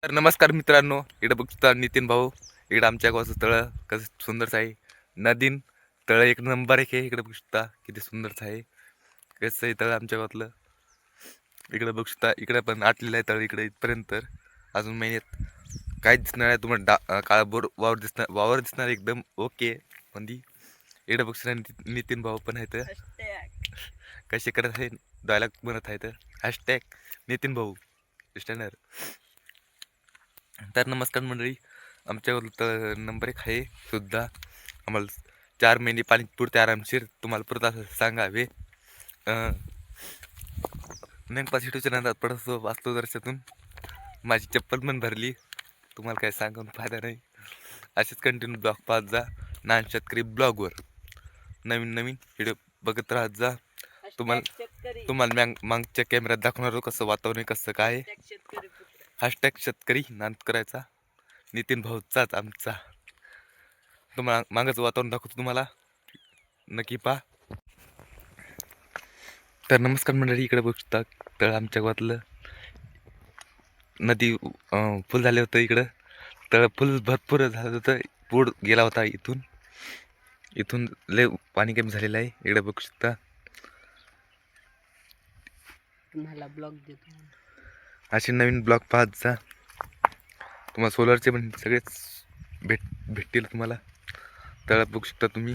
तर नमस्कार मित्रांनो, इकडे बघता नितीन भाऊ. इकडे आमच्या गावाचं तळ कसं सुंदरच आहे. नदीन तळ एक नंबर एक आहे. इकडे बघता किती सुंदरच आहे. कसं आहे तळ आमच्या गावातलं. इकडे बघता इकडे पण आटलेलं आहे तळ इकडे इथपर्यंत. तर अजून महिन्यात काय दिसणार आहे तुम्हाला काळाभोर वावर दिसणार एकदम ओके. पण ती इकडे बघता नितीन भाऊ पण आहेत. कसे करत आहे डायलॉग म्हणत आहेत. हॅशटॅग नितीन भाऊ स्टँडर. तर नमस्कार मंडळी, आमच्याकडून तर नंबर एक आहे सुद्धा. आम्हाला 4 महिने पाणी पुरते आरामशीर. तुम्हाला परत असं सांगावे. नेमपास हिटूच्या नंतर पडतो वाचतो दर्शातून माझी चप्पल पण भरली. तुम्हाला काय सांगून फायदा नाही. असेच कंटिन्यू ब्लॉग पाहत जा. नान शेतकरी ब्लॉगवर नवीन नवीन व्हिडिओ बघत राहत जा. तुम्हाला मागच्या कॅमेऱ्यात दाखवणार कसं वातावरण कसं काय. हॅशटॅग शेतकरी नांद करायचा नितीन भाऊचाच आमचा. तुम्हाला मागचं वातावरण दाखवतो तुम्हाला, नक्की पहा. तर नमस्कार मंडळी, इकडे बघू शकता तळ आमच्या गावातलं. नदी फुल झाले होतं. इकडं तळ फुल भरपूर झालं होतं. पूर गेला होता इथून. इथून लय पाणी कमी झालेलं आहे. इकडे बघू शकता. तुम्हाला ब्लॉग देतो. असे नवीन ब्लॉग पाहत जा. तुम्हाला सोलरचे पण सगळेच भेटतील तुम्हाला. तळ बघू शकता तुम्ही.